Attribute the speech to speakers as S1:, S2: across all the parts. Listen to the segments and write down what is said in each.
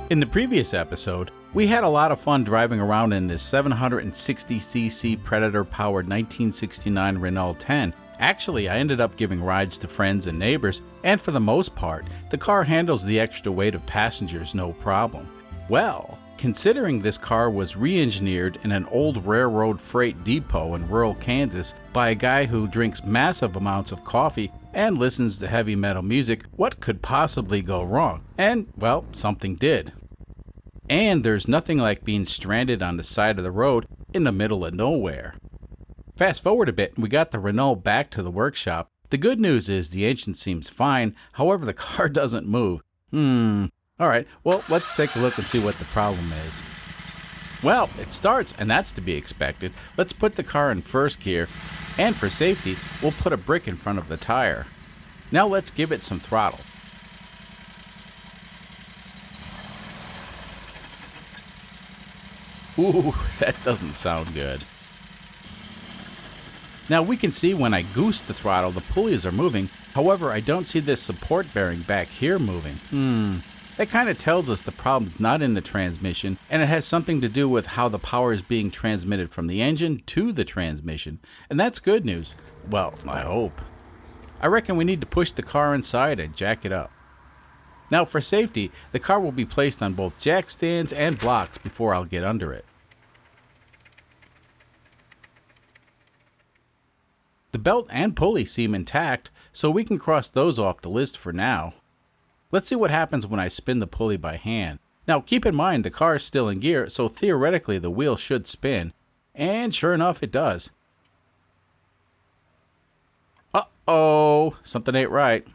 S1: In the previous episode, we had a lot of fun driving around in this 760cc Predator-powered 1969 Renault 10. Actually, I ended up giving rides to friends and neighbors, and for the most part, the car handles the extra weight of passengers no problem. Well, considering this car was re-engineered in an old railroad freight depot in rural Kansas by a guy who drinks massive amounts of coffee and listens to heavy metal music, what could possibly go wrong? And, well, something did. And there's nothing like being stranded on the side of the road in the middle of nowhere. Fast forward a bit, and we got the Renault back to the workshop. The good news is the engine seems fine, however the car doesn't move. Alright, well, let's take a look and see what the problem is. Well, it starts, and that's to be expected. Let's put the car in first gear, and for safety, we'll put a brick in front of the tire. Now let's give it some throttle. Ooh, that doesn't sound good. Now we can see when I goose the throttle, the pulleys are moving. However, I don't see this support bearing back here moving. That kind of tells us the problem's not in the transmission, and it has something to do with how the power is being transmitted from the engine to the transmission. And that's good news. Well, I hope. I reckon we need to push the car inside and jack it up. Now for safety, the car will be placed on both jack stands and blocks before I'll get under it. The belt and pulley seem intact, so we can cross those off the list for now. Let's see what happens when I spin the pulley by hand. Now keep in mind the car is still in gear, so theoretically the wheel should spin. And sure enough it does. Uh-oh, something ain't right.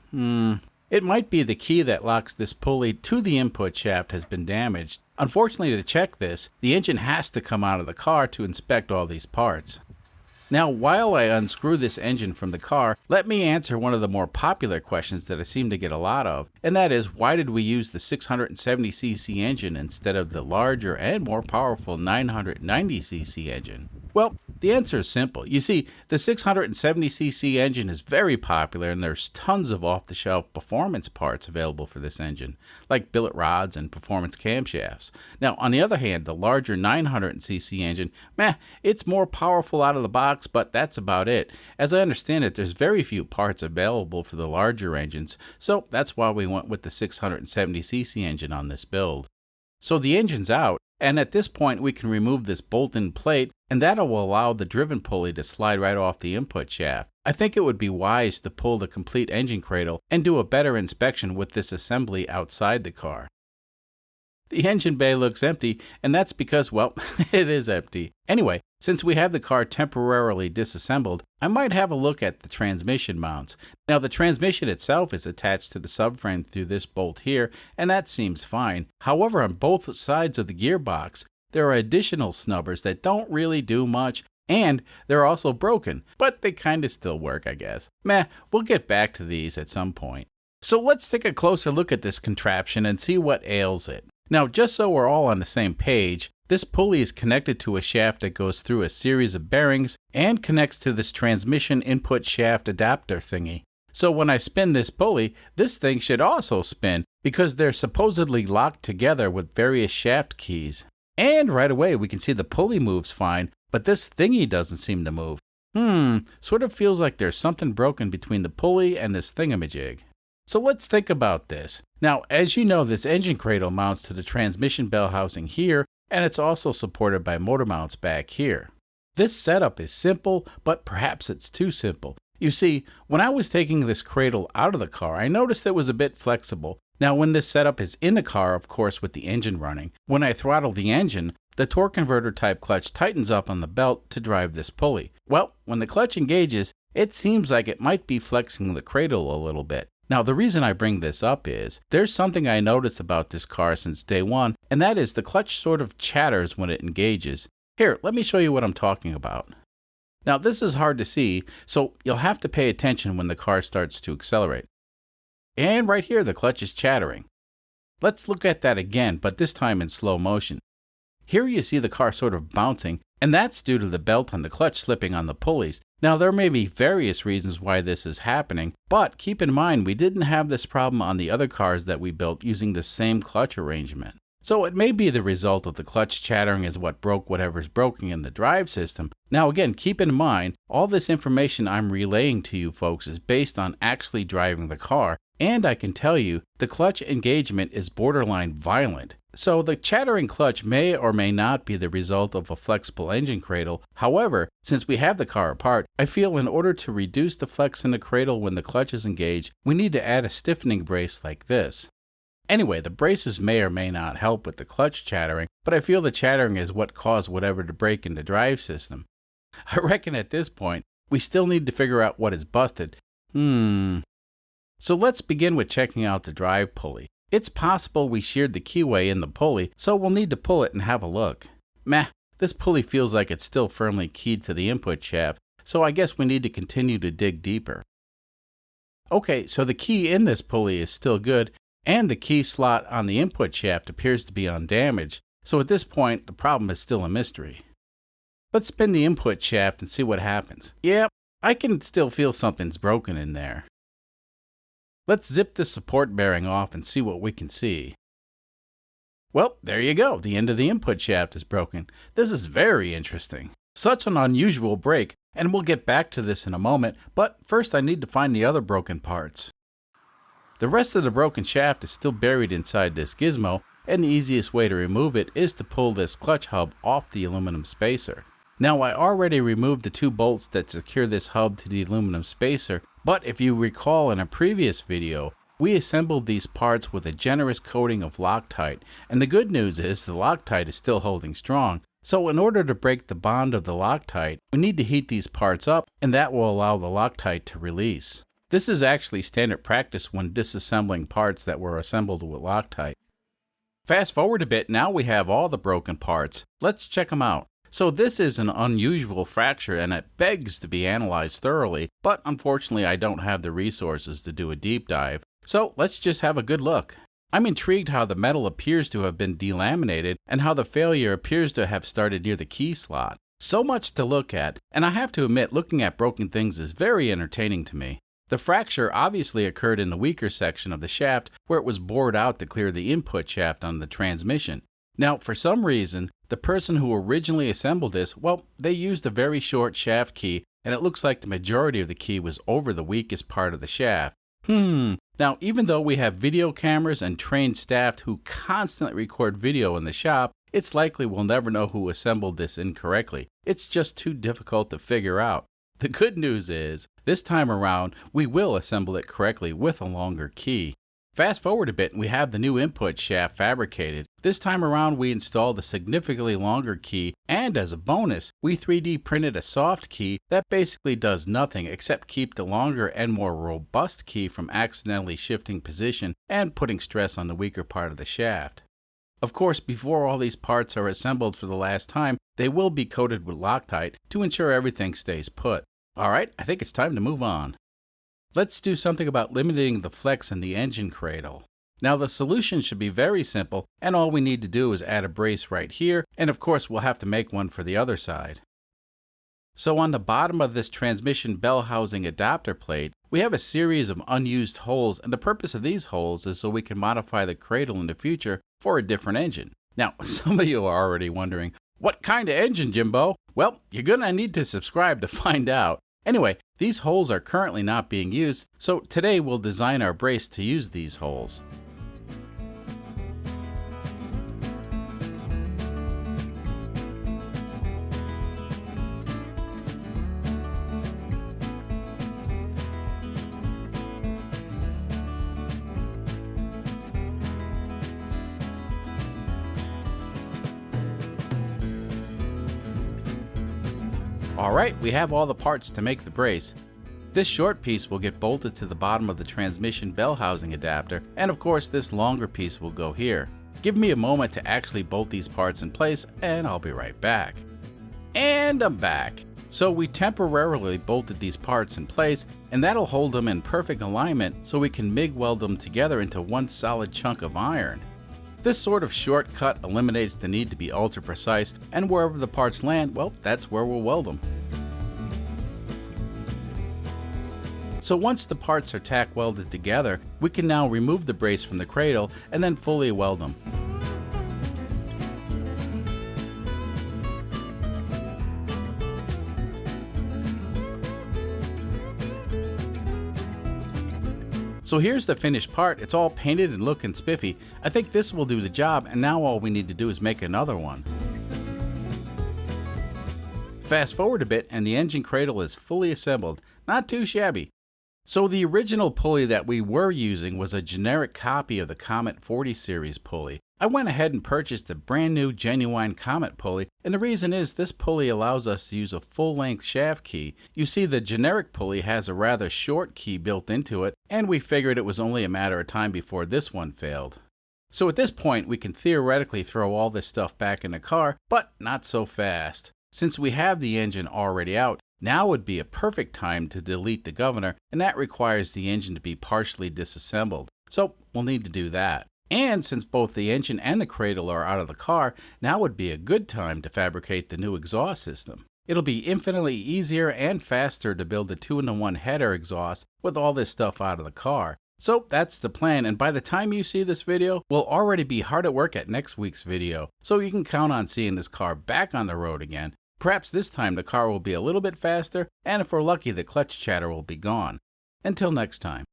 S1: It might be the key that locks this pulley to the input shaft has been damaged. Unfortunately, to check this, the engine has to come out of the car to inspect all these parts. Now, while I unscrew this engine from the car, let me answer one of the more popular questions that I seem to get a lot of, and that is, why did we use the 670cc engine instead of the larger and more powerful 990cc engine? Well, the answer is simple. You see, the 670cc engine is very popular, and there's tons of off-the-shelf performance parts available for this engine, like billet rods and performance camshafts. Now, on the other hand, the larger 900cc engine, it's more powerful out of the box, but that's about it. As I understand it, there's very few parts available for the larger engines, so that's why we went with the 670cc engine on this build. So the engine's out, and at this point we can remove this bolt-in plate, and that'll allow the driven pulley to slide right off the input shaft. I think it would be wise to pull the complete engine cradle and do a better inspection with this assembly outside the car. The engine bay looks empty, and that's because, well, it is empty. Anyway, since we have the car temporarily disassembled, I might have a look at the transmission mounts. Now, the transmission itself is attached to the subframe through this bolt here, and that seems fine. However, on both sides of the gearbox, there are additional snubbers that don't really do much, and they're also broken, but they kinda still work, I guess. We'll get back to these at some point. So let's take a closer look at this contraption and see what ails it. Now, just so we're all on the same page, this pulley is connected to a shaft that goes through a series of bearings and connects to this transmission input shaft adapter thingy. So when I spin this pulley, this thing should also spin because they're supposedly locked together with various shaft keys. And right away we can see the pulley moves fine, but this thingy doesn't seem to move. Sort of feels like there's something broken between the pulley and this thingamajig. So let's think about this. Now, as you know, this engine cradle mounts to the transmission bell housing here, and it's also supported by motor mounts back here. This setup is simple, but perhaps it's too simple. You see, when I was taking this cradle out of the car, I noticed it was a bit flexible. Now, when this setup is in the car, of course, with the engine running, when I throttle the engine, the torque converter type clutch tightens up on the belt to drive this pulley. Well, when the clutch engages, it seems like it might be flexing the cradle a little bit. Now, the reason I bring this up is, there's something I noticed about this car since day one, and that is the clutch sort of chatters when it engages. Here, let me show you what I'm talking about. Now, this is hard to see, so you'll have to pay attention when the car starts to accelerate. And right here, the clutch is chattering. Let's look at that again, but this time in slow motion. Here you see the car sort of bouncing, and that's due to the belt on the clutch slipping on the pulleys. Now, there may be various reasons why this is happening, but keep in mind we didn't have this problem on the other cars that we built using the same clutch arrangement. So it may be the result of the clutch chattering is what broke whatever's broken in the drive system. Now again, keep in mind, all this information I'm relaying to you folks is based on actually driving the car, and I can tell you, the clutch engagement is borderline violent. So the chattering clutch may or may not be the result of a flexible engine cradle. However, since we have the car apart, I feel in order to reduce the flex in the cradle when the clutch is engaged, we need to add a stiffening brace like this. Anyway, the braces may or may not help with the clutch chattering, but I feel the chattering is what caused whatever to break in the drive system. I reckon at this point, we still need to figure out what is busted. So let's begin with checking out the drive pulley. It's possible we sheared the keyway in the pulley, so we'll need to pull it and have a look. Meh, this pulley feels like it's still firmly keyed to the input shaft, so I guess we need to continue to dig deeper. Okay, so the key in this pulley is still good, and the key slot on the input shaft appears to be undamaged, so at this point, the problem is still a mystery. Let's spin the input shaft and see what happens. Yep, I can still feel something's broken in there. Let's zip the support bearing off and see what we can see. Well, there you go, the end of the input shaft is broken. This is very interesting. Such an unusual break, and we'll get back to this in a moment, but first I need to find the other broken parts. The rest of the broken shaft is still buried inside this gizmo, and the easiest way to remove it is to pull this clutch hub off the aluminum spacer. Now I already removed the 2 bolts that secure this hub to the aluminum spacer, but if you recall in a previous video, we assembled these parts with a generous coating of Loctite, and the good news is the Loctite is still holding strong. So in order to break the bond of the Loctite, we need to heat these parts up, and that will allow the Loctite to release. This is actually standard practice when disassembling parts that were assembled with Loctite. Fast forward a bit, now we have all the broken parts. Let's check them out. So this is an unusual fracture and it begs to be analyzed thoroughly, but unfortunately I don't have the resources to do a deep dive. So let's just have a good look. I'm intrigued how the metal appears to have been delaminated and how the failure appears to have started near the key slot. So much to look at, and I have to admit looking at broken things is very entertaining to me. The fracture obviously occurred in the weaker section of the shaft where it was bored out to clear the input shaft on the transmission. Now, for some reason, the person who originally assembled this, well, they used a very short shaft key, and it looks like the majority of the key was over the weakest part of the shaft. Now, even though we have video cameras and trained staff who constantly record video in the shop, it's likely we'll never know who assembled this incorrectly. It's just too difficult to figure out. The good news is, this time around, we will assemble it correctly with a longer key. Fast forward a bit and we have the new input shaft fabricated. This time around we installed a significantly longer key, and as a bonus, we 3D printed a soft key that basically does nothing except keep the longer and more robust key from accidentally shifting position and putting stress on the weaker part of the shaft. Of course, before all these parts are assembled for the last time, they will be coated with Loctite to ensure everything stays put. Alright, I think it's time to move on. Let's do something about limiting the flex in the engine cradle. Now the solution should be very simple, and all we need to do is add a brace right here, and of course we'll have to make one for the other side. So on the bottom of this transmission bell housing adapter plate, we have a series of unused holes, and the purpose of these holes is so we can modify the cradle in the future for a different engine. Now, some of you are already wondering, what kind of engine, Jimbo? Well, you're gonna need to subscribe to find out. Anyway, these holes are currently not being used, so today we'll design our brace to use these holes. Alright, we have all the parts to make the brace. This short piece will get bolted to the bottom of the transmission bell housing adapter, and of course this longer piece will go here. Give me a moment to actually bolt these parts in place, and I'll be right back. And I'm back. So we temporarily bolted these parts in place, and that'll hold them in perfect alignment so we can MIG weld them together into one solid chunk of iron. This sort of shortcut eliminates the need to be ultra precise, and wherever the parts land, well, that's where we'll weld them. So once the parts are tack welded together, we can now remove the brace from the cradle and then fully weld them. So here's the finished part. It's all painted and looking spiffy. I think this will do the job, and now all we need to do is make another one. Fast forward a bit and the engine cradle is fully assembled. Not too shabby. So the original pulley that we were using was a generic copy of the Comet 40 series pulley. I went ahead and purchased a brand new genuine Comet pulley, and the reason is this pulley allows us to use a full-length shaft key. You see, the generic pulley has a rather short key built into it, and we figured it was only a matter of time before this one failed. So at this point we can theoretically throw all this stuff back in the car, but not so fast. Since we have the engine already out, now would be a perfect time to delete the governor, and that requires the engine to be partially disassembled. So we'll need to do that. And since both the engine and the cradle are out of the car, now would be a good time to fabricate the new exhaust system. It'll be infinitely easier and faster to build a 2-in-1 header exhaust with all this stuff out of the car. So that's the plan, and by the time you see this video, we'll already be hard at work at next week's video. So you can count on seeing this car back on the road again. Perhaps this time the car will be a little bit faster, and if we're lucky, the clutch chatter will be gone. Until next time.